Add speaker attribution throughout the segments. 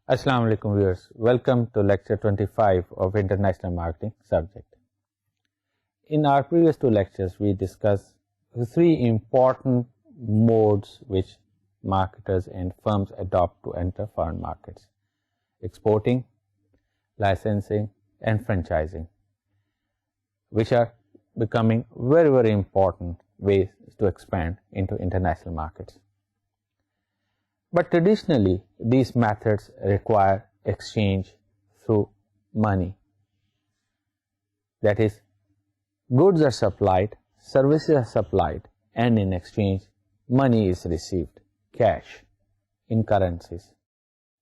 Speaker 1: Assalamu alaikum viewers. Welcome to lecture 25 of International Marketing subject. In our previous two lectures, we discussed the three important modes which marketers and firms adopt to enter foreign markets: exporting, licensing, and franchising, which are becoming very, very important ways to expand into international markets. But traditionally, these methods require exchange through money. That is, goods are supplied, services are supplied, and in exchange, money is received, cash, in currencies.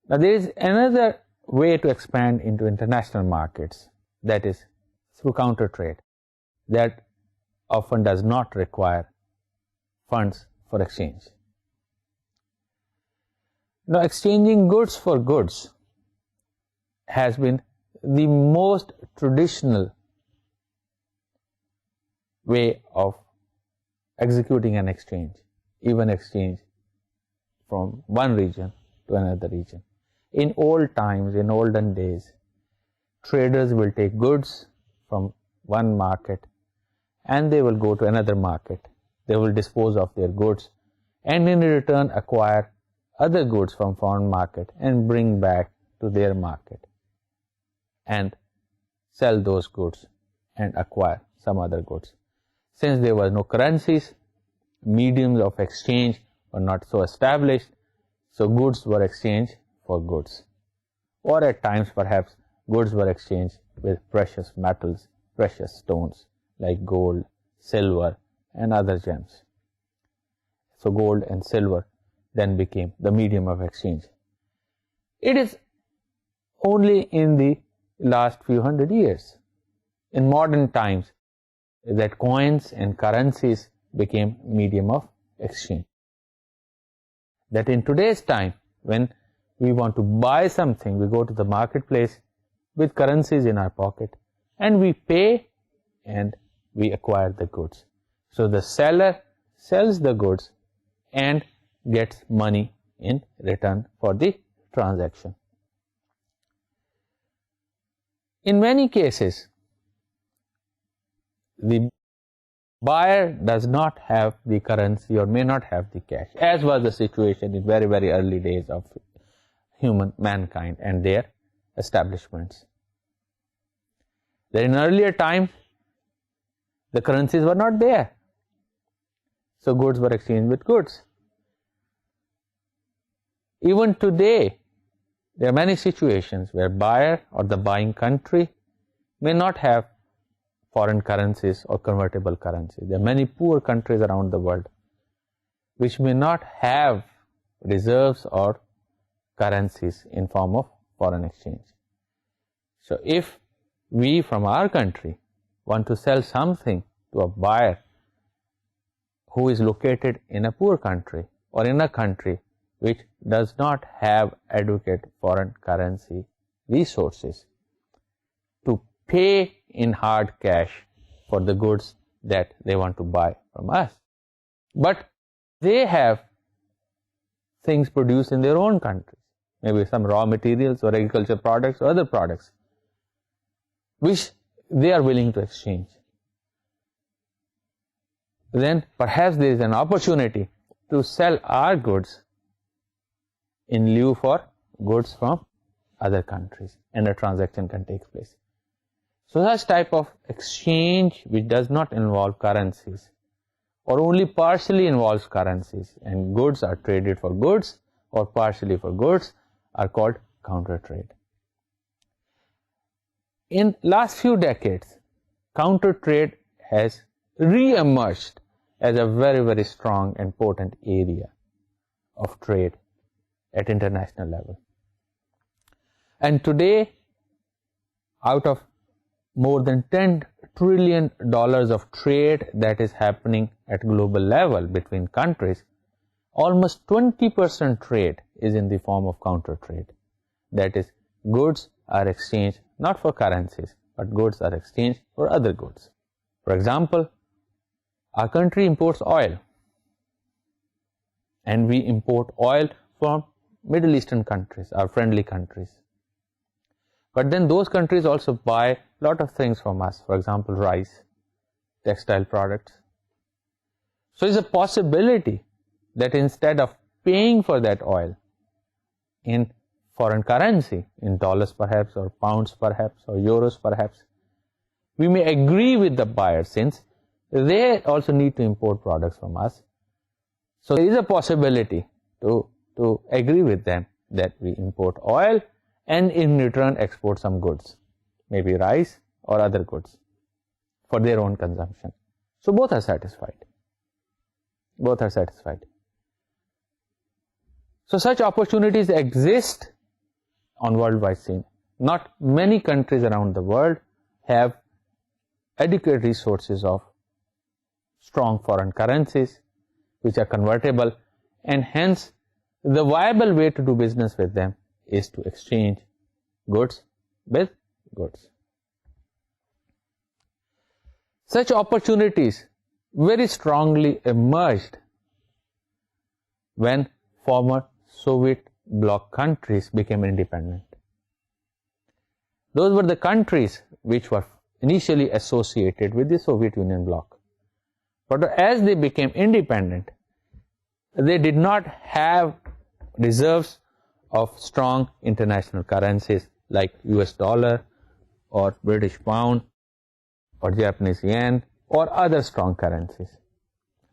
Speaker 1: Now, there is another way to expand into international markets, that is through counter trade, that often does not require funds for exchange. Now, exchanging goods for goods has been the most traditional way of executing an exchange, even exchange from one region to another region. In old times, in olden days, traders will take goods from one market and they will go to another market. They will dispose of their goods and in return acquire other goods from foreign market and bring back to their market and sell those goods and acquire some other goods. Since there were no currencies, mediums of exchange were not so established, so goods were exchanged for goods. Or at times perhaps goods were exchanged with precious metals, precious stones like gold, silver and other gems. So gold and silver then became the medium of exchange. It is only in the last few hundred years, in modern times, that coins and currencies became medium of exchange. That in today's time, when we want to buy something, we go to the marketplace with currencies in our pocket and we pay and we acquire the goods. So the seller sells the goods and gets money in return for the transaction. In many cases, the buyer does not have the currency or may not have the cash, as was the situation in very, very early days of mankind and their establishments. That in earlier times, the currencies were not there, so goods were exchanged with goods. Even today, there are many situations where buyer or the buying country may not have foreign currencies or convertible currencies. There are many poor countries around the world which may not have reserves or currencies in form of foreign exchange. So if we from our country want to sell something to a buyer who is located in a poor country or in a country which does not have adequate foreign currency resources to pay in hard cash for the goods that they want to buy from us, but they have things produced in their own countries, maybe some raw materials or agriculture products or other products, which they are willing to exchange, then perhaps there is an opportunity to sell our goods in lieu for goods from other countries, and a transaction can take place. So such type of exchange which does not involve currencies or only partially involves currencies and goods are traded for goods or partially for goods are called counter trade. In last few decades, counter trade has re-emerged as a very, very strong and potent area of trade at international level. And today, out of more than $10 trillion of trade that is happening at global level between countries, almost 20% trade is in the form of counter trade. That is, goods are exchanged not for currencies, but goods are exchanged for other goods. For example, our country imports oil, and we import oil from Middle Eastern countries, our friendly countries. But then those countries also buy a lot of things from us, for example, rice, textile products. So it's a possibility that instead of paying for that oil in foreign currency, in dollars perhaps, or pounds perhaps, or euros perhaps, we may agree with the buyer, since they also need to import products from us. So there is a possibility to agree with them that we import oil and in return export some goods, maybe rice or other goods, for their own consumption. So both are satisfied. Both are satisfied. So such opportunities exist on worldwide scene. Not many countries around the world have adequate resources of strong foreign currencies which are convertible, and hence the viable way to do business with them is to exchange goods with goods. Such opportunities very strongly emerged when former Soviet bloc countries became independent. Those were the countries which were initially associated with the Soviet Union bloc. But as they became independent, they did not have reserves of strong international currencies like US dollar or British pound or Japanese yen or other strong currencies.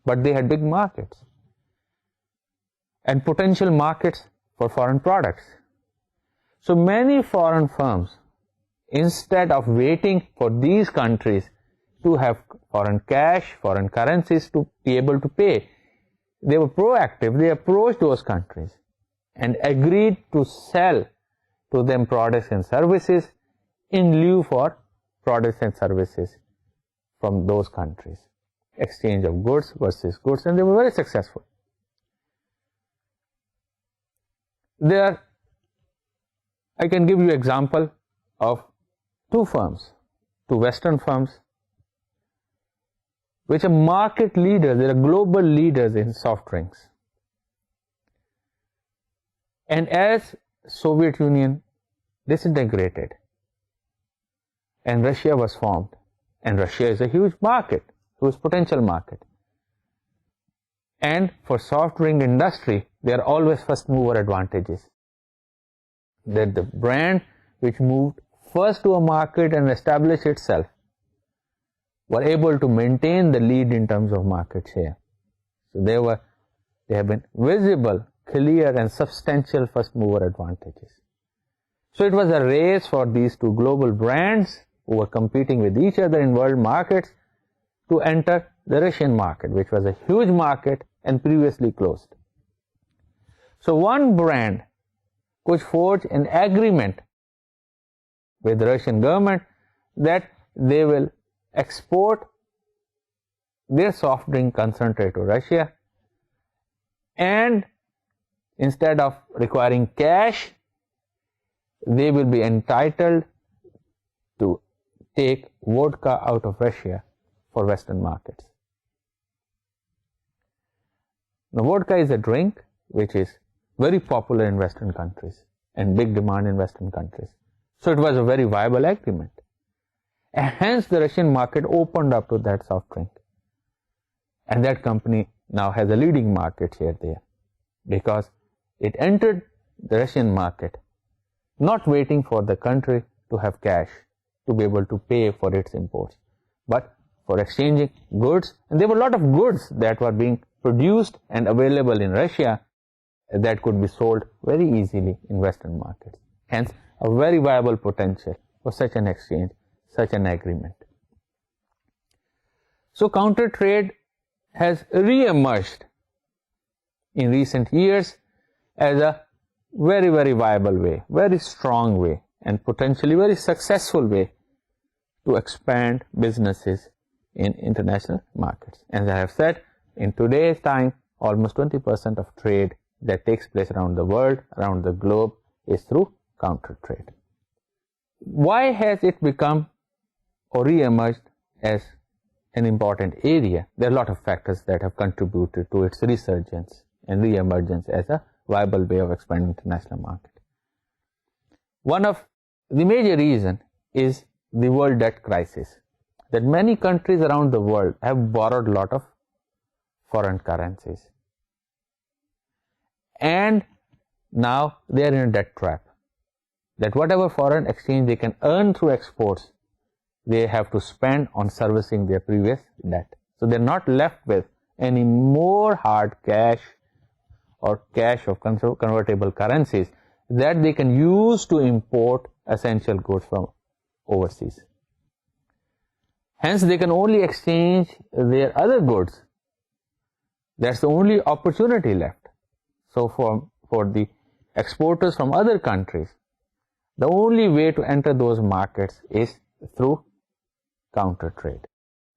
Speaker 1: But they had big markets and potential markets for foreign products. So many foreign firms, instead of waiting for these countries to have foreign cash, foreign currencies to be able to pay, they were proactive. They approached those countries and agreed to sell to them products and services in lieu for products and services from those countries. Exchange of goods versus goods, and they were very successful. There, I can give you example of two firms, two Western firms, which are market leaders. They are global leaders in soft drinks. And as Soviet Union disintegrated and Russia was formed, and Russia is a huge market, huge potential market, and for soft drink industry there are always first mover advantages, that the brand which moved first to a market and established itself were able to maintain the lead in terms of market share. So they have been visible, clear and substantial first mover advantages. So it was a race for these two global brands who were competing with each other in world markets to enter the Russian market, which was a huge market and previously closed. So one brand could forge an agreement with the Russian government that they will export their soft drink concentrate to Russia, and instead of requiring cash, they will be entitled to take vodka out of Russia for Western markets. Now, vodka is a drink which is very popular in Western countries and big demand in Western countries. So it was a very viable agreement. And hence the Russian market opened up to that soft drink. And that company now has a leading market share there, because it entered the Russian market not waiting for the country to have cash to be able to pay for its imports, but for exchanging goods. And there were a lot of goods that were being produced and available in Russia that could be sold very easily in Western markets. Hence, a very viable potential for such an exchange, such an agreement. So counter trade has re-emerged in recent years as a very, very viable way, very strong way, and potentially very successful way to expand businesses in international markets. As I have said, in today's time, almost 20% of trade that takes place around the world, around the globe, is through counter trade. Why has it become or re-emerged as an important area? There are a lot of factors that have contributed to its resurgence and re-emergence as a viable way of expanding international market. One of the major reasons is the world debt crisis, that many countries around the world have borrowed a lot of foreign currencies. And now they are in a debt trap, that whatever foreign exchange they can earn through exports, they have to spend on servicing their previous debt. So they're not left with any more hard cash or cash of convertible currencies that they can use to import essential goods from overseas. Hence, they can only exchange their other goods. That's the only opportunity left. So for the exporters from other countries, the only way to enter those markets is through counter trade.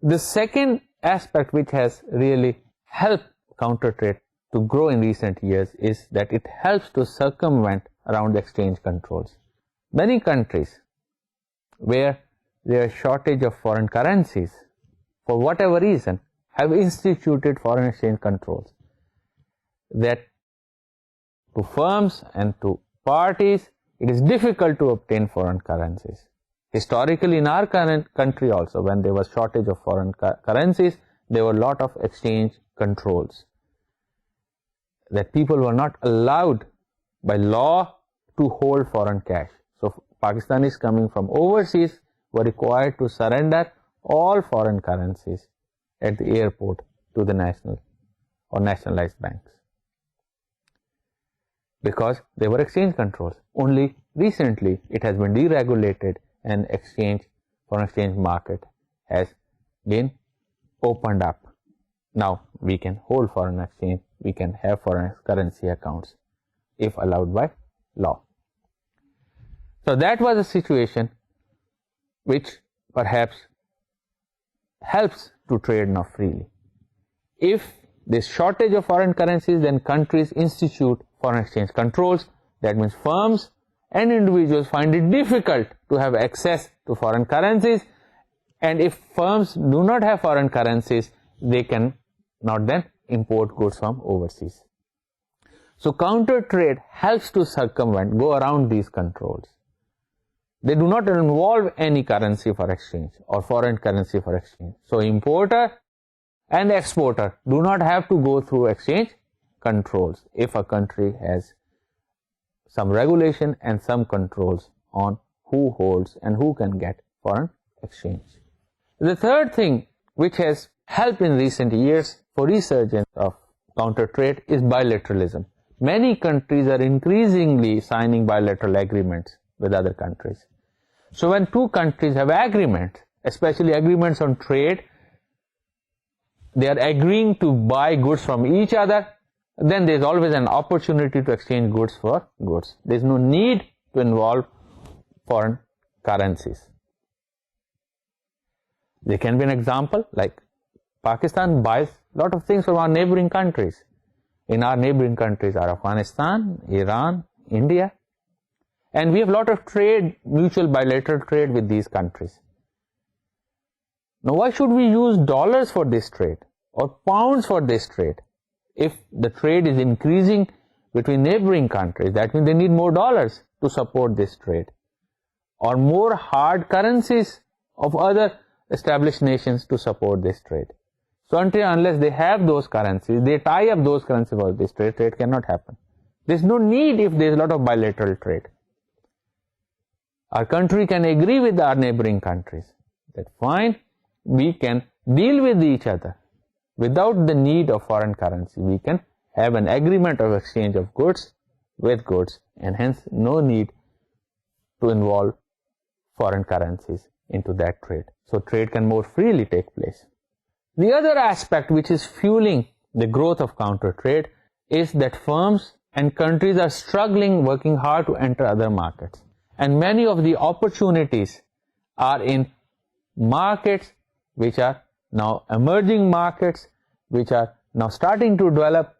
Speaker 1: The second aspect which has really helped counter trade to grow in recent years is that it helps to circumvent around exchange controls. Many countries where there is shortage of foreign currencies, for whatever reason, have instituted foreign exchange controls that to firms and to parties it is difficult to obtain foreign currencies. Historically, in our current country also, when there was shortage of foreign currencies, there were a lot of exchange controls, that people were not allowed by law to hold foreign cash. So Pakistanis coming from overseas were required to surrender all foreign currencies at the airport to the national or nationalized banks, because there were exchange controls. Only recently it has been deregulated and foreign exchange market has been opened up. Now we can hold foreign exchange, we can have foreign currency accounts if allowed by law. So that was a situation which perhaps helps to trade now freely. If there's shortage of foreign currencies, then countries institute foreign exchange controls. That means firms and individuals find it difficult to have access to foreign currencies, and if firms do not have foreign currencies, they can not then import goods from overseas. So counter trade helps to circumvent, go around these controls. They do not involve any currency for exchange or foreign currency for exchange. So importer and exporter do not have to go through exchange controls if a country has some regulation and some controls on who holds and who can get foreign exchange. The third thing which has helped in recent years for resurgence of counter trade is bilateralism. Many countries are increasingly signing bilateral agreements with other countries. So when two countries have agreements, especially agreements on trade, they are agreeing to buy goods from each other, then there is always an opportunity to exchange goods for goods. There is no need to involve foreign currencies. There can be an example like Pakistan buys a lot of things from our neighboring countries. In our neighboring countries are Afghanistan, Iran, India, and we have a lot of trade, mutual bilateral trade with these countries. Now why should we use dollars for this trade or pounds for this trade? If the trade is increasing between neighboring countries, that means they need more dollars to support this trade, or more hard currencies of other established nations to support this trade. So unless they have those currencies, they tie up those currencies for this trade, trade cannot happen. There's no need if there's a lot of bilateral trade. Our country can agree with our neighboring countries that fine, we can deal with each other without the need of foreign currency. We can have an agreement of exchange of goods with goods, and hence no need to involve foreign currencies into that trade. So trade can more freely take place. The other aspect which is fueling the growth of counter trade is that firms and countries are struggling, working hard to enter other markets. And many of the opportunities are in markets which are now emerging markets, which are now starting to develop,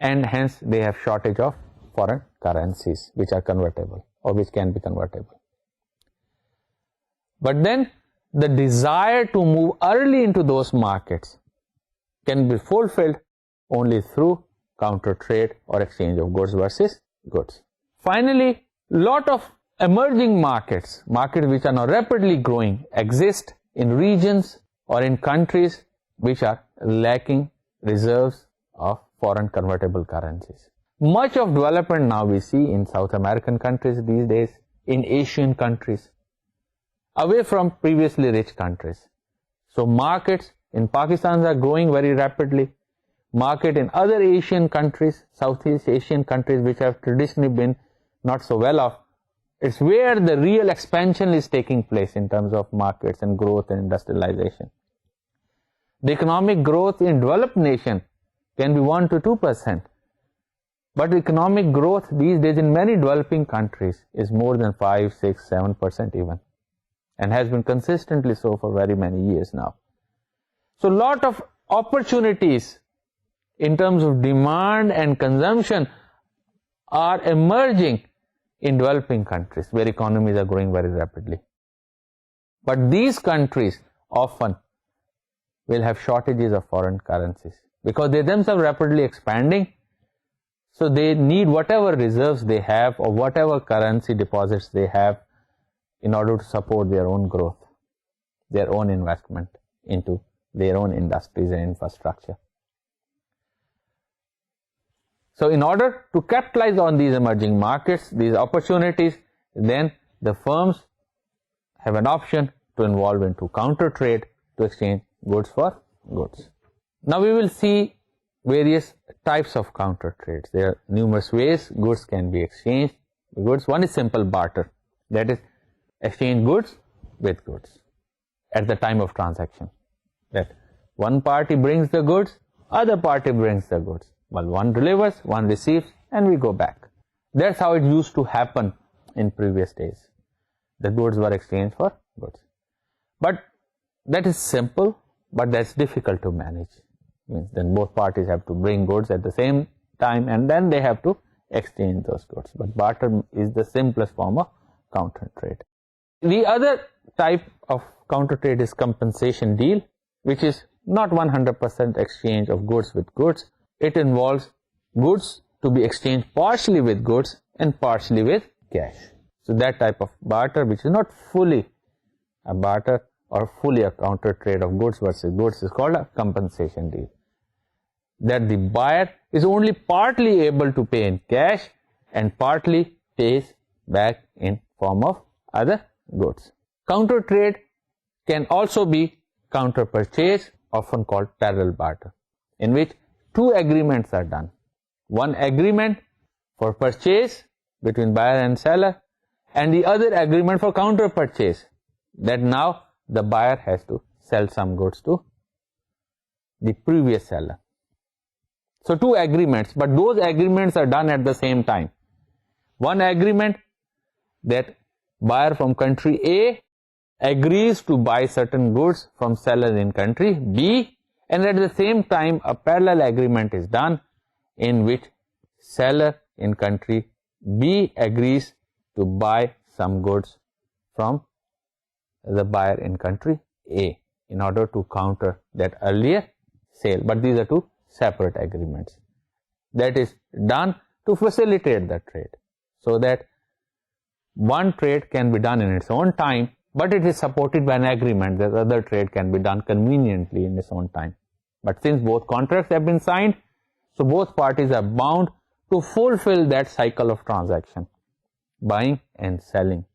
Speaker 1: and hence they have shortage of foreign currencies which are convertible or which can be convertible. But then the desire to move early into those markets can be fulfilled only through counter trade or exchange of goods versus goods. Finally, lot of emerging markets which are now rapidly growing, exist in regions or in countries which are lacking reserves of foreign convertible currencies. Much of development now we see in South American countries these days, in Asian countries, away from previously rich countries. So markets in Pakistan are growing very rapidly. Market in other Asian countries, Southeast Asian countries which have traditionally been not so well off, it's where the real expansion is taking place in terms of markets and growth and industrialization. The economic growth in developed nation can be 1 to 2%. But economic growth these days in many developing countries is more than 5, 6, 7% even, and has been consistently so for very many years now. So lot of opportunities in terms of demand and consumption are emerging in developing countries where economies are growing very rapidly. But these countries often will have shortages of foreign currencies because they themselves are rapidly expanding. So they need whatever reserves they have or whatever currency deposits they have in order to support their own growth, their own investment into their own industries and infrastructure. So in order to capitalize on these emerging markets, these opportunities, then the firms have an option to involve into counter trade to exchange goods for goods. Now we will see various types of counter trades. There are numerous ways goods can be exchanged with goods. One is simple barter, that is exchange goods with goods at the time of transaction. That one party brings the goods, other party brings the goods. Well, one delivers, one receives, and we go back. That's how it used to happen in previous days. The goods were exchanged for goods. But that is simple, but that's difficult to manage. Means then both parties have to bring goods at the same time and then they have to exchange those goods. But barter is the simplest form of counter trade. The other type of counter trade is compensation deal, which is not 100% exchange of goods with goods. It involves goods to be exchanged partially with goods and partially with cash. So that type of barter, which is not fully a barter or fully a counter trade of goods versus goods, is called a compensation deal. That the buyer is only partly able to pay in cash and partly pays back in form of other goods. Counter trade can also be counter purchase, often called parallel barter, in which two agreements are done. One agreement for purchase between buyer and seller, and the other agreement for counter purchase, that now the buyer has to sell some goods to the previous seller. So two agreements, but those agreements are done at the same time. One agreement that buyer from country A agrees to buy certain goods from seller in country B, and at the same time a parallel agreement is done in which seller in country B agrees to buy some goods from the buyer in country A in order to counter that earlier sale. But these are two separate agreements. That is done to facilitate the trade, so that one trade can be done in its own time, but it is supported by an agreement that other trade can be done conveniently in its own time. But since both contracts have been signed, so both parties are bound to fulfill that cycle of transaction, buying and selling.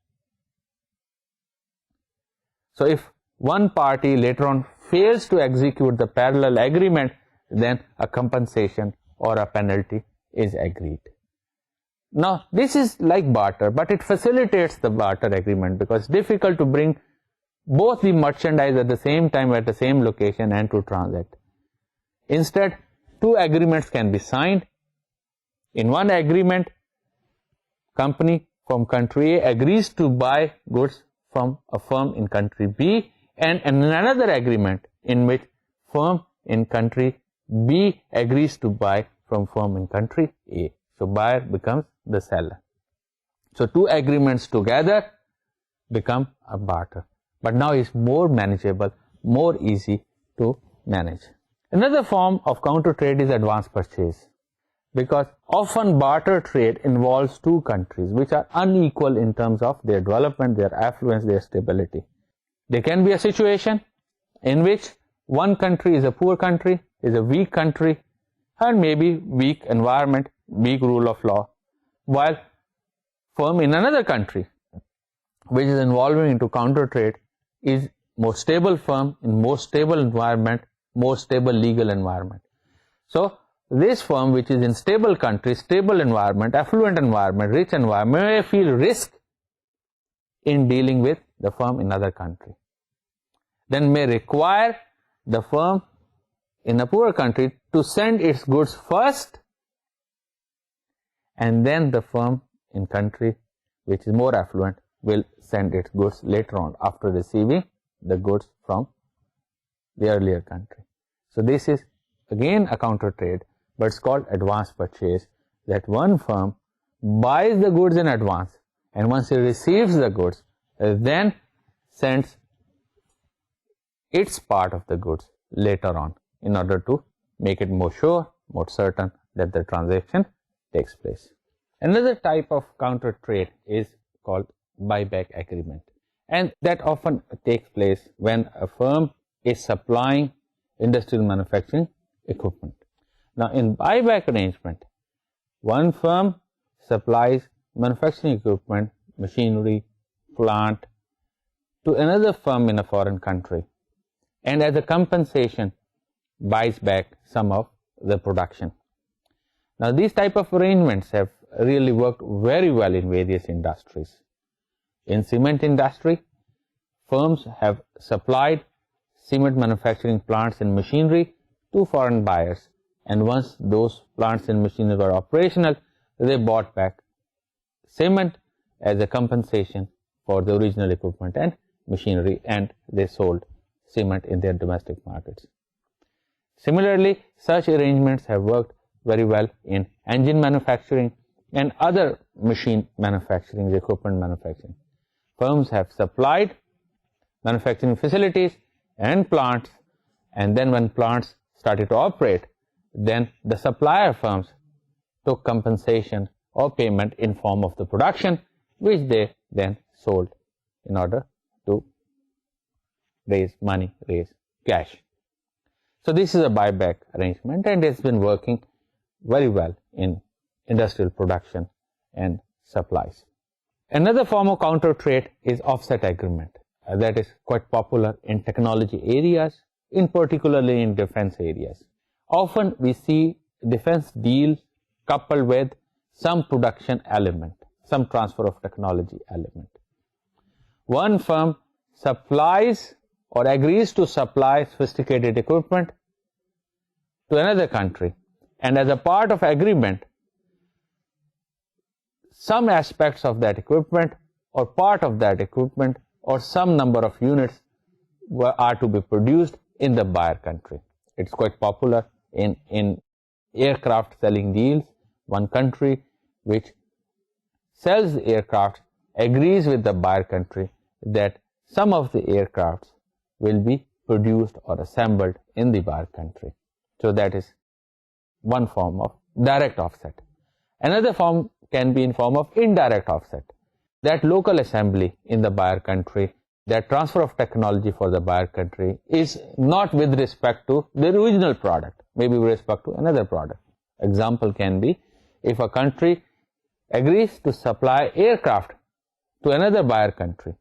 Speaker 1: So if one party later on fails to execute the parallel agreement, then a compensation or a penalty is agreed. Now this is like barter, but it facilitates the barter agreement because it's difficult to bring both the merchandise at the same time at the same location and to transact. Instead, two agreements can be signed. In one agreement, company from country A agrees to buy goods from a firm in country B, and in another agreement in which firm in country B agrees to buy from firm in country A. So buyer becomes the seller. So two agreements together become a barter. But now it's more manageable, more easy to manage. Another form of counter trade is advance purchase. because often barter trade involves two countries which are unequal in terms of their development, their affluence, their stability. There can be a situation in which one country is a poor country, is a weak country, and maybe weak environment, weak rule of law, while firm in another country which is involving into counter trade is more stable firm in more stable environment, more stable legal environment. So this firm which is in stable country, stable environment, affluent environment, rich environment may feel risk in dealing with the firm in other country, then may require the firm in a poor country to send its goods first, and then the firm in country which is more affluent will send its goods later on after receiving the goods from the earlier country. So this is again a counter trade, but it's called advance purchase, that one firm buys the goods in advance, and once it receives the goods, then sends its part of the goods later on in order to make it more sure, more certain that the transaction takes place. Another type of counter trade is called buyback agreement, and that often takes place when a firm is supplying industrial manufacturing equipment. Now in buyback arrangement, one firm supplies manufacturing equipment, machinery, plant to another firm in a foreign country, and as a compensation buys back some of the production. Now these type of arrangements have really worked very well in various industries. In cement industry, firms have supplied cement manufacturing plants and machinery to foreign buyers, and once those plants and machinery were operational, they bought back cement as a compensation for the original equipment and machinery, and they sold cement in their domestic markets. Similarly, such arrangements have worked very well in engine manufacturing and other machine manufacturing, equipment manufacturing. Firms have supplied manufacturing facilities and plants, and then when plants started to operate, then the supplier firms took compensation or payment in form of the production, which they then sold in order to raise money, raise cash. So this is a buyback arrangement, and it's been working very well in industrial production and supplies. Another form of counter trade is offset agreement. That is quite popular in technology areas, in particularly in defense areas. Often we see defense deals coupled with some production element, some transfer of technology element. One firm supplies or agrees to supply sophisticated equipment to another country, and as a part of agreement, some aspects of that equipment or part of that equipment or some number of units are to be produced in the buyer country. It's quite popular in aircraft selling deals. One country which sells aircraft agrees with the buyer country that some of the aircrafts will be produced or assembled in the buyer country. So that is one form of direct offset. Another form can be in form of indirect offset. That local assembly in the buyer country, that transfer of technology for the buyer country is not with respect to the original product, maybe with respect to another product. Example can be, if a country agrees to supply aircraft to another buyer country,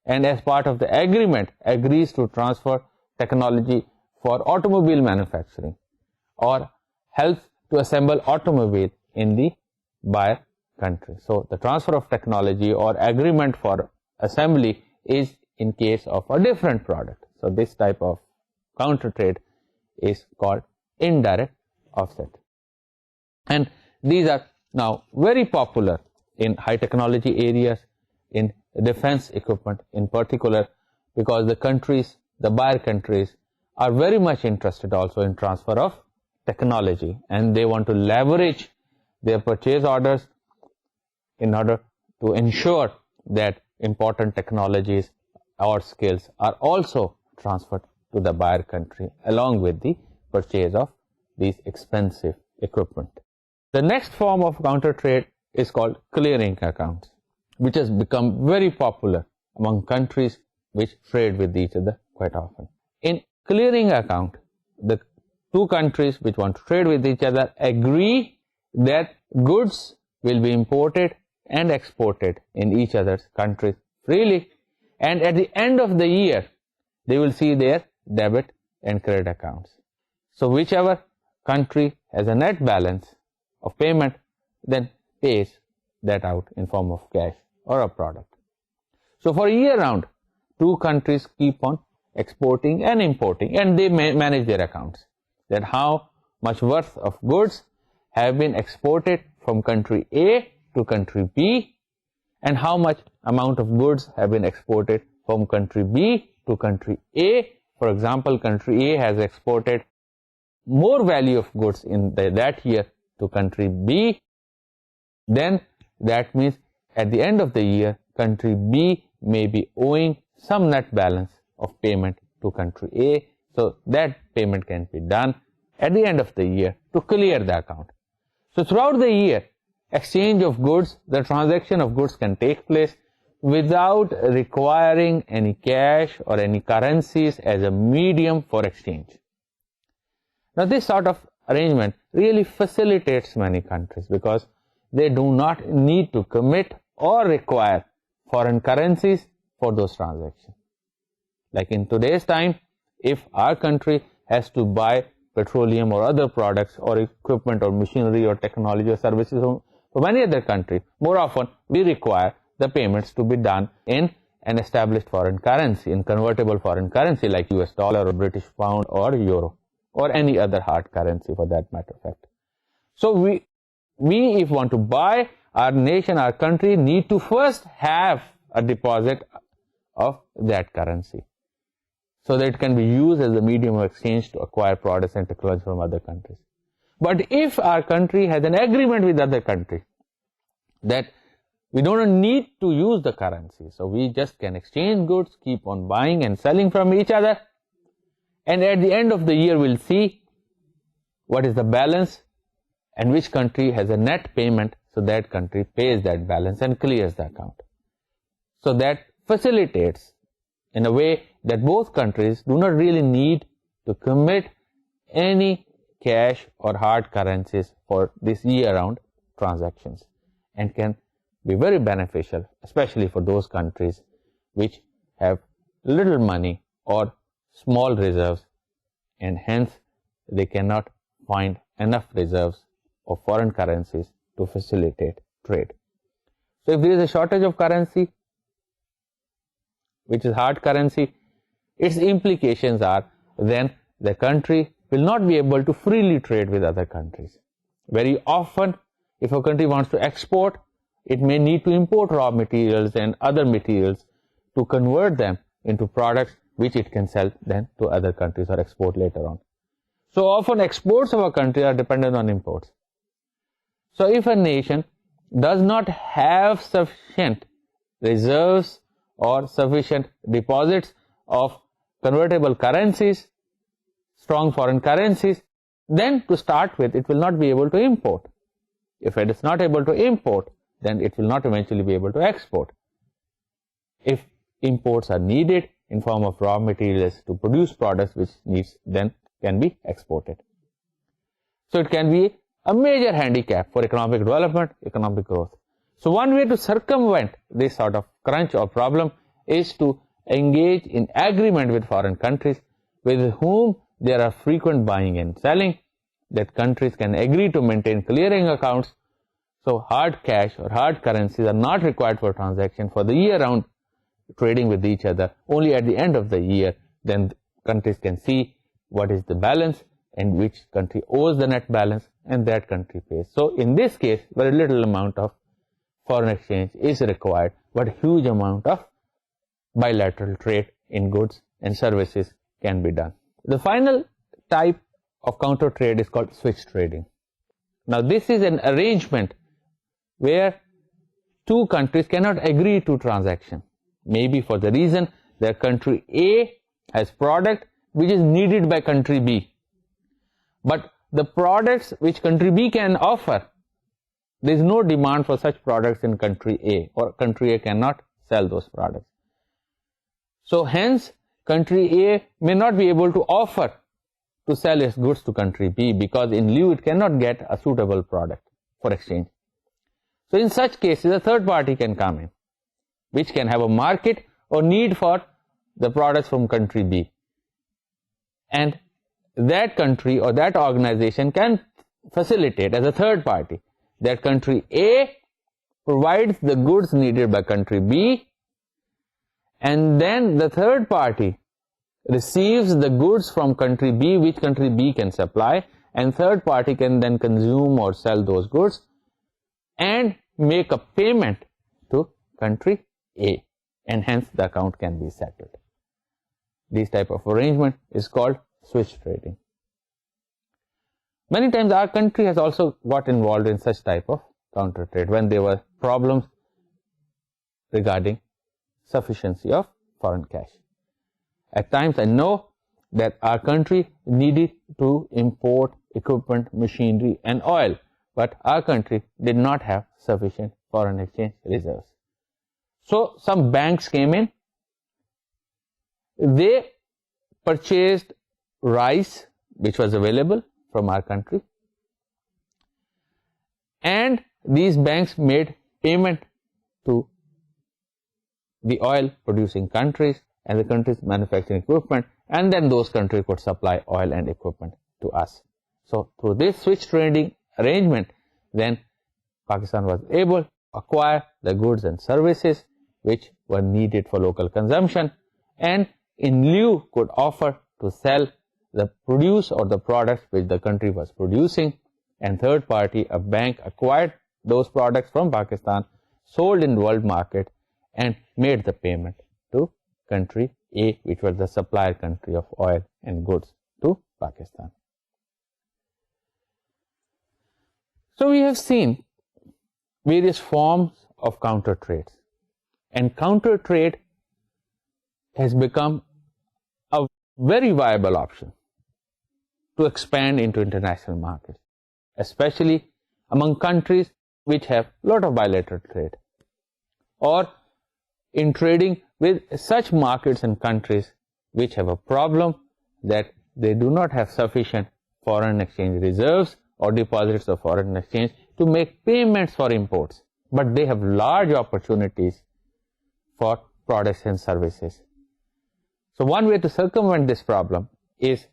Speaker 1: and as part of the agreement agrees to transfer technology for automobile manufacturing, or helps to assemble automobile in the buyer country. So the transfer of technology or agreement for assembly is in case of a different product. So this type of counter trade is called indirect offset. And these are now very popular in high technology areas, in defense equipment in particular, because the countries, the buyer countries, are very much interested also in transfer of technology, and they want to leverage their purchase orders in order to ensure that important technologies or skills are also transferred to the buyer country along with the purchase of these expensive equipment. The next form of counter trade is called clearing accounts, which has become very popular among countries which trade with each other quite often. In clearing account, the two countries which want to trade with each other agree that goods will be imported and exported in each other's countries freely, and at the end of the year they will see their debit and credit accounts. So whichever country has a net balance of payment then pays that out in form of cash or a product. So for a year round, two countries keep on exporting and importing, and they manage their accounts, that how much worth of goods have been exported from country A to country B, and how much amount of goods have been exported from country B to country A. For example, country A has exported more value of goods in that year to country B, then that means at the end of the year, country B may be owing some net balance of payment to country A. So that payment can be done at the end of the year to clear the account. So throughout the year, exchange of goods, the transaction of goods can take place without requiring any cash or any currencies as a medium for exchange. Now this sort of arrangement really facilitates many countries because they do not need to commit or require foreign currencies for those transactions. Like in today's time, if our country has to buy petroleum or other products or equipment or machinery or technology or services from any other country, more often we require the payments to be done in an established foreign currency, in convertible foreign currency like US dollar or British pound or euro or any other hard currency for that matter of fact. So we if want to buy, our nation, our country need to first have a deposit of that currency so that it can be used as a medium of exchange to acquire products and technology from other countries. But if our country has an agreement with other country that we don't need to use the currency, so we just can exchange goods, keep on buying and selling from each other, and at the end of the year we'll see what is the balance and which country has a net payment, so that country pays that balance and clears the account. So that facilitates in a way that both countries do not really need to commit any cash or hard currencies for this year-round transactions, and can be very beneficial, especially for those countries which have little money or small reserves, and hence they cannot find enough reserves of foreign currencies to facilitate trade. So if there is a shortage of currency, which is hard currency, its implications are then the country will not be able to freely trade with other countries. Very often, if a country wants to export, it may need to import raw materials and other materials to convert them into products which it can sell then to other countries or export later on. So often exports of a country are dependent on imports. So if a nation does not have sufficient reserves or sufficient deposits of convertible currencies, strong foreign currencies, then to start with it will not be able to import. If it is not able to import, then it will not eventually be able to export. If imports are needed in form of raw materials to produce products which needs then can be exported. So it can be a major handicap for economic development, economic growth. So one way to circumvent this sort of crunch or problem is to engage in agreement with foreign countries with whom there are frequent buying and selling, that countries can agree to maintain clearing accounts, so hard cash or hard currencies are not required for transaction for the year-round trading with each other. Only at the end of the year, then countries can see what is the balance and which country owes the net balance, and that country pays. So in this case, very little amount of foreign exchange is required, but huge amount of bilateral trade in goods and services can be done. The final type of counter trade is called switch trading. Now this is an arrangement where two countries cannot agree to transaction. Maybe for the reason that country A has product which is needed by country B, but the products which country B can offer There is no demand for such products in country A, or country A cannot sell those products. So hence, country A may not be able to offer to sell its goods to country B, because in lieu it cannot get a suitable product for exchange. So in such cases, a third party can come in, which can have a market or need for the products from country B. And that country or that organization can facilitate as a third party that country A provides the goods needed by country B, and then the third party receives the goods from country B, which country B can supply, and third party can then consume or sell those goods and make a payment to country A, and hence the account can be settled. This type of arrangement is called switch trading. Many times our country has also got involved in such type of counter trade when there were problems regarding sufficiency of foreign cash. At times I know that our country needed to import equipment, machinery and oil, but our country did not have sufficient foreign exchange reserves. So some banks came in, they purchased rice which was available from our country, and these banks made payment to the oil producing countries and the countries manufacturing equipment, and then those countries could supply oil and equipment to us. So through this switch trading arrangement, then Pakistan was able to acquire the goods and services which were needed for local consumption, and in lieu could offer to sell the produce or the products which the country was producing, and third party, a bank, acquired those products from Pakistan, sold in world market and made the payment to country A, which was the supplier country of oil and goods to Pakistan. So we have seen various forms of counter trades, and counter trade has become a very viable option to expand into international markets, especially among countries which have a lot of bilateral trade, or in trading with such markets and countries which have a problem that they do not have sufficient foreign exchange reserves or deposits of foreign exchange to make payments for imports, but they have large opportunities for products and services. So one way to circumvent this problem is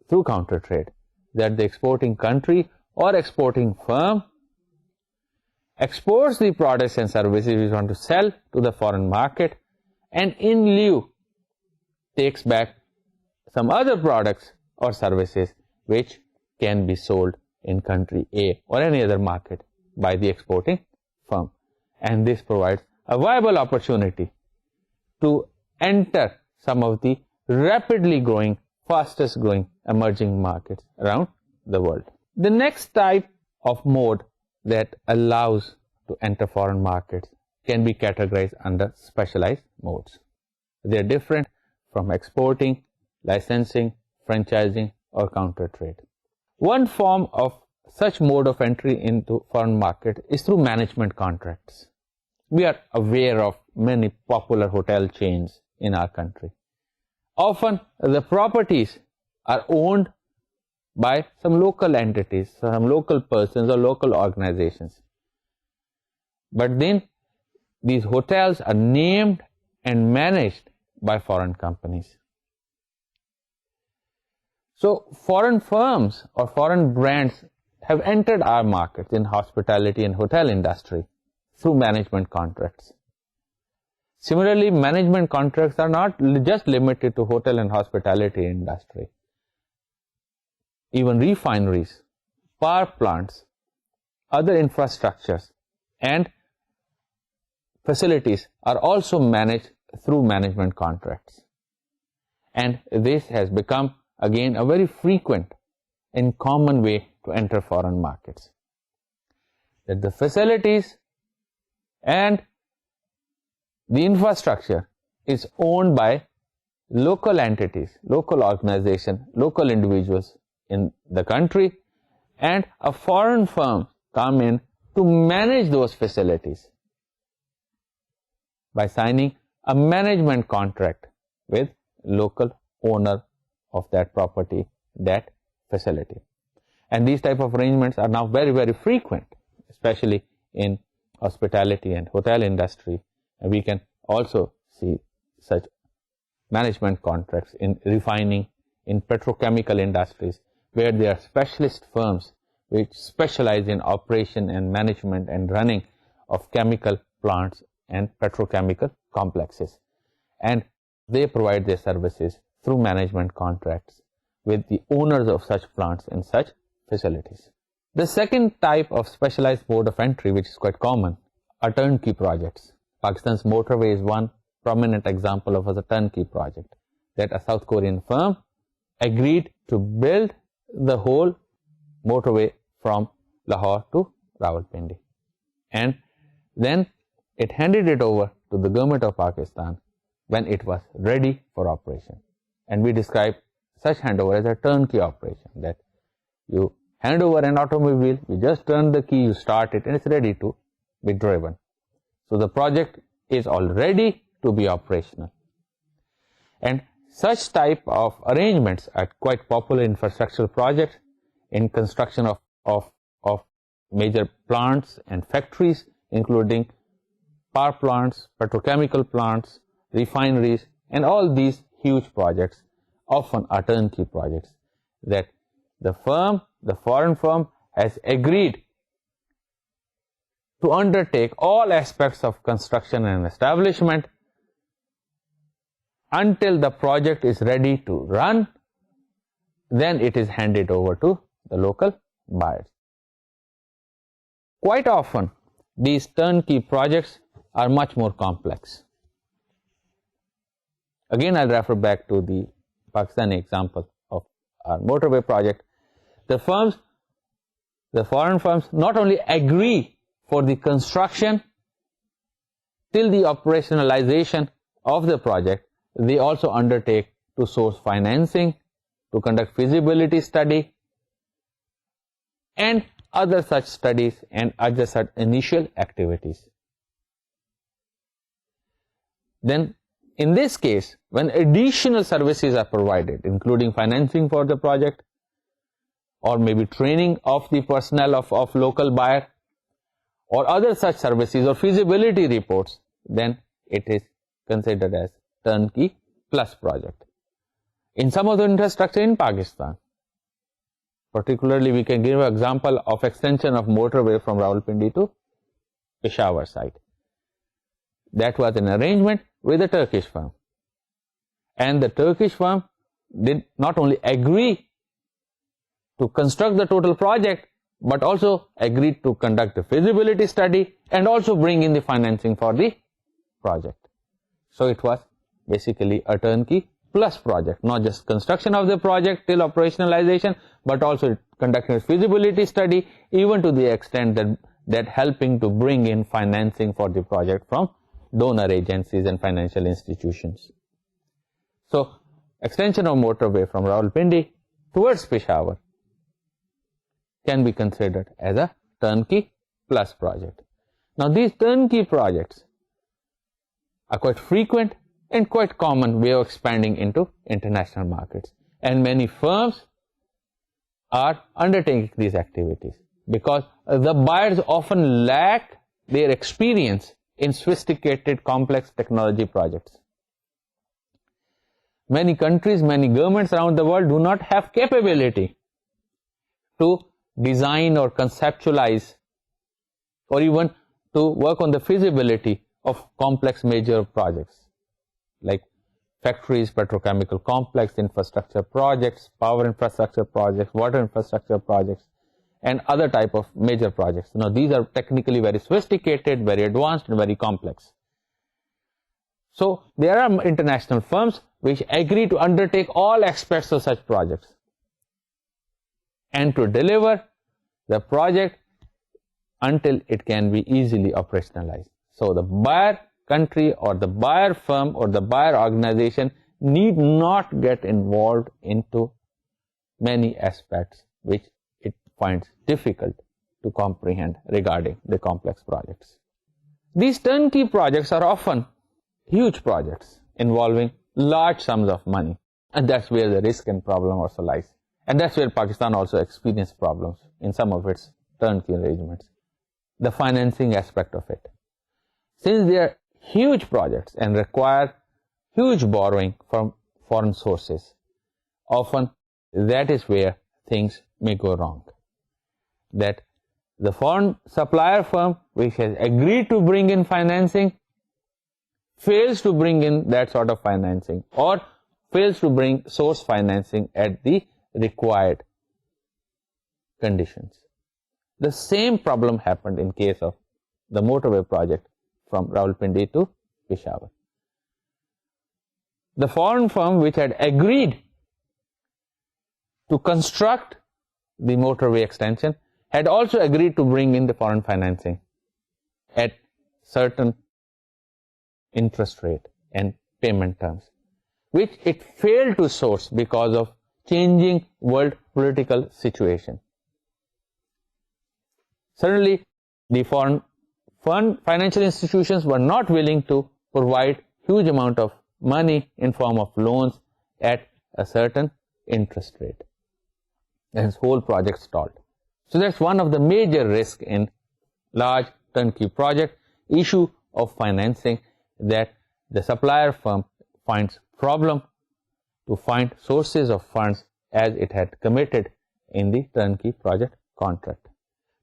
Speaker 1: through counter trade, that the exporting country or exporting firm exports the products and services we want to sell to the foreign market, and in lieu takes back some other products or services which can be sold in country A or any other market by the exporting firm. And this provides a viable opportunity to enter some of the rapidly growing, fastest growing emerging markets around the world. The next type of mode that allows to enter foreign markets can be categorized under specialized modes. They are different from exporting, licensing, franchising or counter trade. One form of such mode of entry into foreign market is through management contracts. We are aware of many popular hotel chains in our country. Often the properties are owned by some local entities, some local persons or local organizations. But then these hotels are named and managed by foreign companies. So foreign firms or foreign brands have entered our markets in hospitality and hotel industry through management contracts. Similarly, management contracts are not just limited to hotel and hospitality industry. Even refineries, power plants, other infrastructures and facilities are also managed through management contracts. And this has become again a very frequent and common way to enter foreign markets. That the facilities and the infrastructure is owned by local entities, local organizations, local individuals in the country, and a foreign firm come in to manage those facilities by signing a management contract with local owner of that property, that facility. And these type of arrangements are now very, very frequent, especially in hospitality and hotel industry. And we can also see such management contracts in refining, in petrochemical industries, where there are specialist firms which specialize in operation and management and running of chemical plants and petrochemical complexes. And they provide their services through management contracts with the owners of such plants and such facilities. The second type of specialized mode of entry, which is quite common, are turnkey projects. Pakistan's motorway is one prominent example of a turnkey project, that a South Korean firm agreed to build the whole motorway from Lahore to Rawalpindi. And then it handed it over to the government of Pakistan when it was ready for operation. And we describe such handover as a turnkey operation, that you hand over an automobile, you just turn the key, you start it, and it's ready to be driven. So the project is all ready to be operational. And such type of arrangements are quite popular in infrastructural projects, in construction of major plants and factories, including power plants, petrochemical plants, refineries, and all these huge projects often are turnkey projects, that the foreign firm has agreed to undertake all aspects of construction and establishment until the project is ready to run. Then it is handed over to the local buyers. Quite often, these turnkey projects are much more complex. Again, I'll refer back to the Pakistani example of our motorway project. The foreign firms not only agree for the construction till the operationalization of the project, they also undertake to source financing, to conduct feasibility study, and other such studies and other such initial activities. Then, in this case, when additional services are provided, including financing for the project, or maybe training of the personnel of local buyer, or other such services or feasibility reports, then it is considered as turnkey plus project. In some of the infrastructure in Pakistan, particularly we can give an example of extension of motorway from Rawalpindi to Peshawar side. That was an arrangement with a Turkish firm. And the Turkish firm did not only agree to construct the total project, but also agreed to conduct a feasibility study and also bring in the financing for the project. So it was basically a turnkey plus project, not just construction of the project till operationalization, but also conducting a feasibility study, even to the extent that helping to bring in financing for the project from donor agencies and financial institutions. So, extension of motorway from Rawalpindi towards Peshawar can be considered as a turnkey plus project. Now, these turnkey projects are quite frequent and quite common way of expanding into international markets. And many firms are undertaking these activities because the buyers often lack their experience in sophisticated, complex technology projects. Many countries, many governments around the world do not have capability to design or conceptualize or even to work on the feasibility of complex major projects like factories, petrochemical complex, infrastructure projects, power infrastructure projects, water infrastructure projects, and other type of major projects. Now, these are technically very sophisticated, very advanced, and very complex. So, there are international firms which agree to undertake all aspects of such projects and to deliver the project until it can be easily operationalized. So, the buyer country or the buyer firm or the buyer organization need not get involved into many aspects which it finds difficult to comprehend regarding the complex projects. These turnkey projects are often huge projects involving large sums of money, and that's where the risk and problem also lies. And that's where Pakistan also experienced problems in some of its turnkey arrangements. The financing aspect of it. Since they are huge projects and require huge borrowing from foreign sources, often that is where things may go wrong. That the foreign supplier firm which has agreed to bring in financing fails to bring in that sort of financing, or fails to bring source financing at the required conditions. The same problem happened in case of the motorway project from Rawalpindi to Peshawar. The foreign firm which had agreed to construct the motorway extension had also agreed to bring in the foreign financing at certain interest rate and payment terms, which it failed to source because of changing world political situation. Suddenly, the foreign financial institutions were not willing to provide huge amount of money in form of loans at a certain interest rate. And his whole project stalled. So that's one of the major risks in large turnkey project, issue of financing, that the supplier firm finds problem to find sources of funds as it had committed in the turnkey project contract.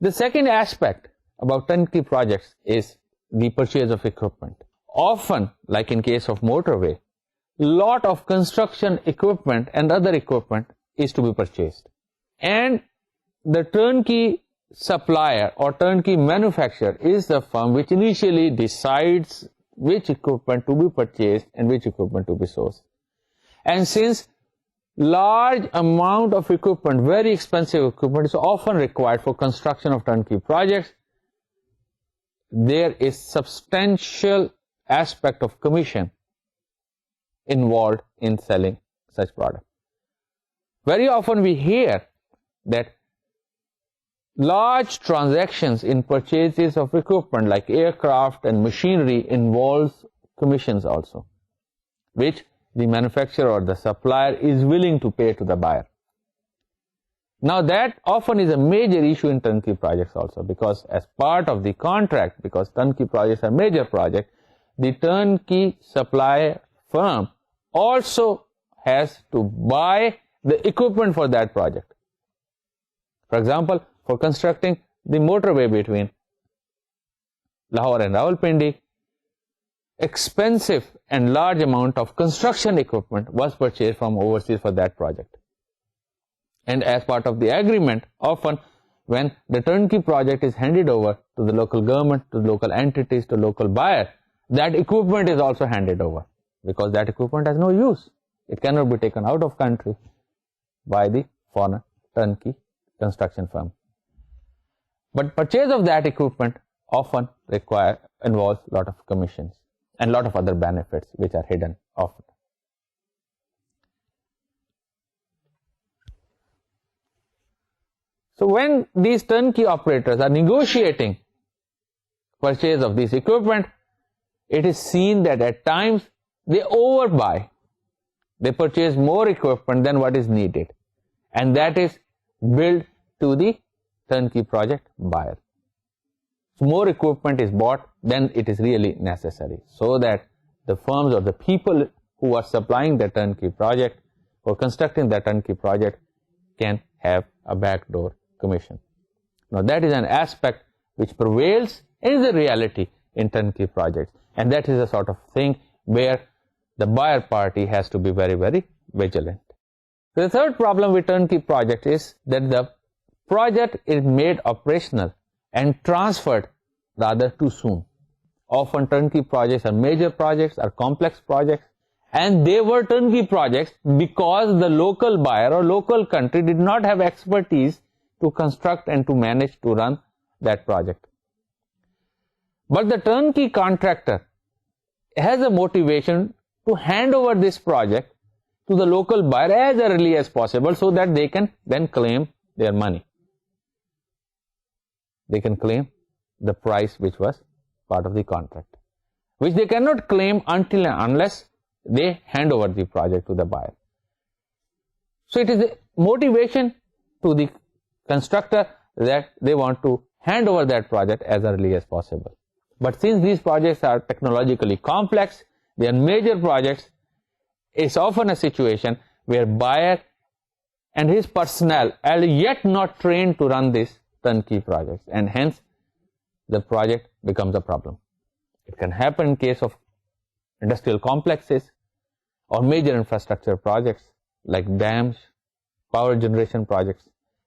Speaker 1: The second aspect about turnkey projects is the purchase of equipment. Often, like in case of motorway, lot of construction equipment and other equipment is to be purchased. And the turnkey supplier or turnkey manufacturer is the firm which initially decides which equipment to be purchased and which equipment to be sourced. And since large amount of equipment, very expensive equipment, is often required for construction of turnkey projects, there is substantial aspect of commission involved in selling such product. Very often we hear that large transactions in purchases of equipment like aircraft and machinery involves commissions also, which the manufacturer or the supplier is willing to pay to the buyer. Now that often is a major issue in turnkey projects also, because as part of the contract, because turnkey projects are major projects, the turnkey supplier firm also has to buy the equipment for that project. For example, for constructing the motorway between Lahore and Rawalpindi, expensive and large amount of construction equipment was purchased from overseas for that project. And as part of the agreement, often when the turnkey project is handed over to the local government, to the local entities, to local buyer, that equipment is also handed over, because that equipment has no use. It cannot be taken out of country by the foreign turnkey construction firm. But purchase of that equipment often involves a lot of commissions and a lot of other benefits which are hidden often. So when these turnkey operators are negotiating purchase of this equipment, it is seen that at times they overbuy. They purchase more equipment than what is needed, and that is billed to the turnkey project buyer. So more equipment is bought than it is really necessary, so that the firms or the people who are supplying the turnkey project or constructing the turnkey project can have a backdoor commission. Now that is an aspect which prevails in the reality in turnkey projects, and that is a sort of thing where the buyer party has to be very, very vigilant. The third problem with turnkey project is that the project is made operational and transferred rather too soon. Often turnkey projects are major projects, are complex projects, and they were turnkey projects because the local buyer or local country did not have expertise to construct and to manage to run that project. But the turnkey contractor has a motivation to hand over this project to the local buyer as early as possible, so that they can then claim their money. they can claim the price which was part of the contract, which they cannot claim until and unless they hand over the project to the buyer. So it is a motivation to the constructor that they want to hand over that project as early as possible. But since these projects are technologically complex, they are major projects, it's often a situation where buyer and his personnel are yet not trained to run these turnkey projects, and hence the project becomes a problem. It can happen in case of industrial complexes or major infrastructure projects like dams, power generation projects.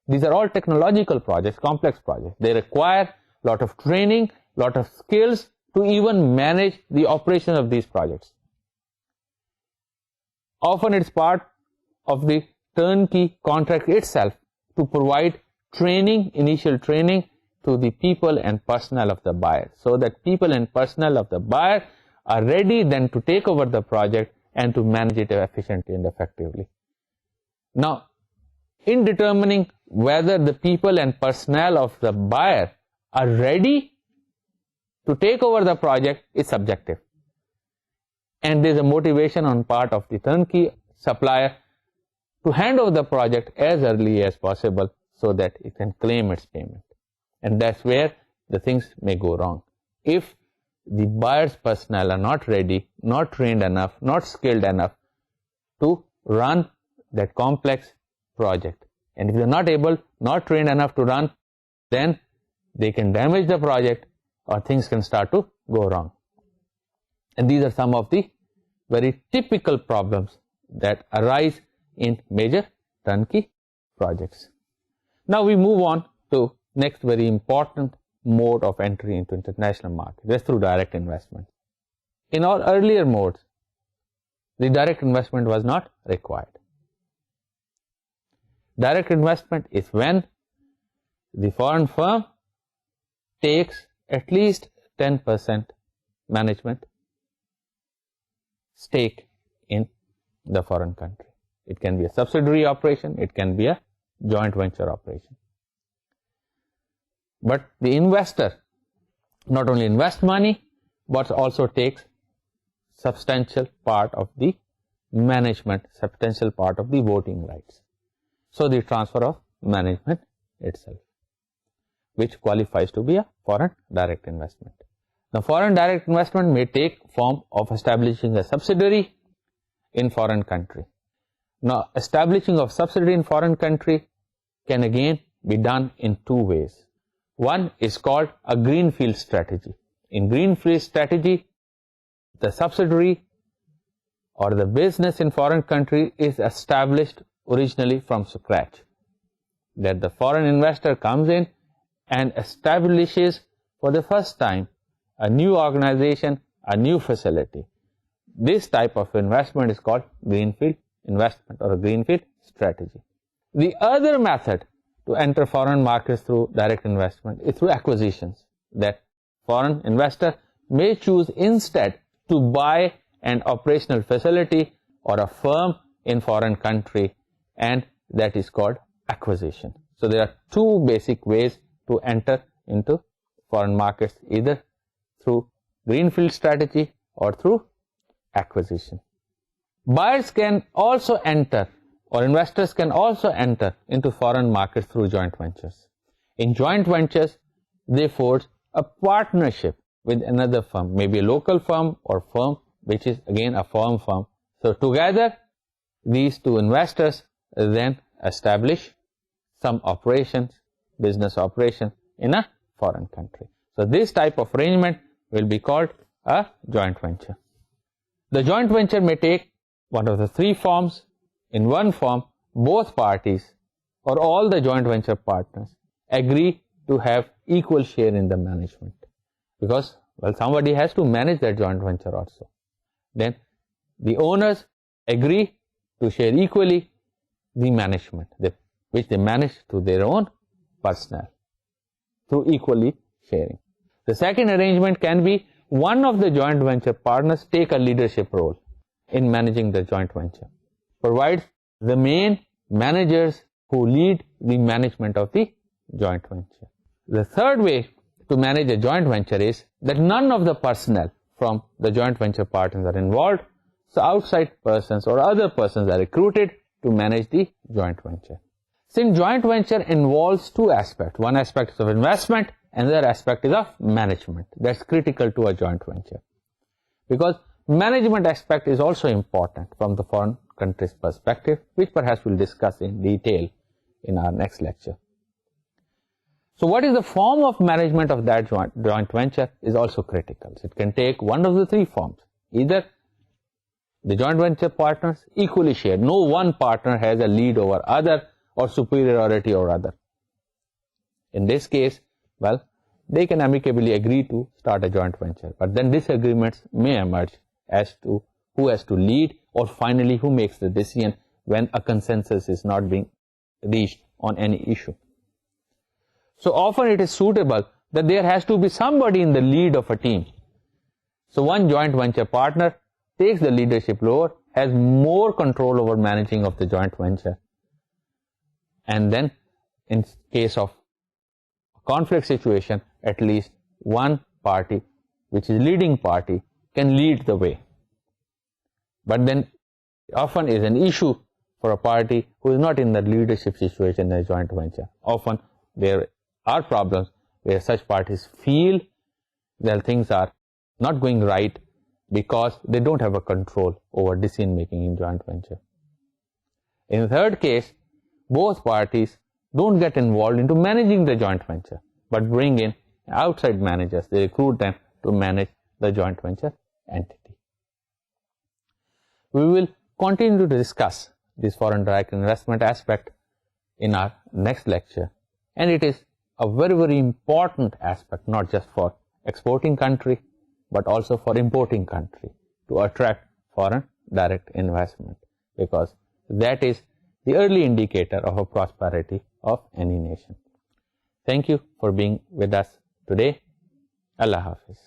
Speaker 1: These are all technological projects, complex projects. They require a lot of training, a lot of skills to even manage the operation of these projects. Often it's part of the turnkey contract itself to provide training, initial training to the people and personnel of the buyer, so that people and personnel of the buyer are ready then to take over the project and to manage it efficiently and effectively. Now, in determining whether the people and personnel of the buyer are ready to take over the project is subjective. And there is a motivation on part of the turnkey supplier to hand over the project as early as possible so that it can claim its payment. And that's where the things may go wrong. If the buyer's personnel are not ready, not trained enough, not skilled enough to run that complex project, and if they're not able, not trained enough to run, then they can damage the project or things can start to go wrong. And these are some of the very typical problems that arise in major turnkey projects. Now we move on to next very important mode of entry into international market. That's through direct investment. In our earlier modes, the direct investment was not required. Direct investment is when the foreign firm takes at least 10% management stake in the foreign country. It can be a subsidiary operation, it can be a joint venture operation. But the investor not only invests money, but also takes substantial part of the management, substantial part of the voting rights. So the transfer of management itself, which qualifies to be a foreign direct investment. Now, foreign direct investment may take form of establishing a subsidiary in foreign country. Now, establishing of subsidiary in foreign country can again be done in two ways. One is called a greenfield strategy. In greenfield strategy, the subsidiary or the business in foreign country is established originally from scratch. That the foreign investor comes in and establishes for the first time a new organization, a new facility. This type of investment is called greenfield investment or a greenfield strategy. The other method to enter foreign markets through direct investment is through acquisitions. That foreign investor may choose instead to buy an operational facility or a firm in foreign country, and that is called acquisition. So there are two basic ways to enter into foreign markets, either through greenfield strategy or through acquisition. Buyers can also enter, or investors can also enter into foreign markets through joint ventures. In joint ventures, they forge a partnership with another firm, maybe a local firm or firm which is again a foreign firm. So together, these two investors then establish some operations, business operation in a foreign country. So this type of arrangement will be called a joint venture. The joint venture may take one of the three forms. In one form, both parties or all the joint venture partners agree to have equal share in the management, because, well, somebody has to manage that joint venture also. Then the owners agree to share equally the management, which they manage to their own personnel, through equally sharing. The second arrangement can be one of the joint venture partners take a leadership role in managing the joint venture, provides the main managers who lead the management of the joint venture. The third way to manage a joint venture is that none of the personnel from the joint venture partners are involved, so outside persons or other persons are recruited to manage the joint venture. Since joint venture involves two aspects, one aspect is of investment, another aspect is of management. That's critical to a joint venture, because management aspect is also important from the foreign country's perspective, which perhaps we'll discuss in detail in our next lecture. So what is the form of management of that joint venture is also critical. So it can take one of the three forms. Either the joint venture partners equally share. No one partner has a lead over other or superiority over other. In this case, well, they can amicably agree to start a joint venture, but then disagreements may emerge as to who has to lead or finally who makes the decision when a consensus is not being reached on any issue. So often it is suitable that there has to be somebody in the lead of a team. So one joint venture partner takes the leadership role, has more control over managing of the joint venture, and then in case of conflict situation, at least one party, which is leading party, can lead the way. But then often is an issue for a party who is not in the leadership situation in a joint venture. Often there are problems where such parties feel that things are not going right because they don't have a control over decision making in joint venture. In the third case, both parties don't get involved into managing the joint venture, but bring in outside managers. They recruit them to manage the joint venture entity. We will continue to discuss this foreign direct investment aspect in our next lecture, and it is a very, very important aspect, not just for exporting country, but also for importing country, to attract foreign direct investment, because that is the early indicator of a prosperity of any nation. Thank you for being with us today. Allah Hafiz.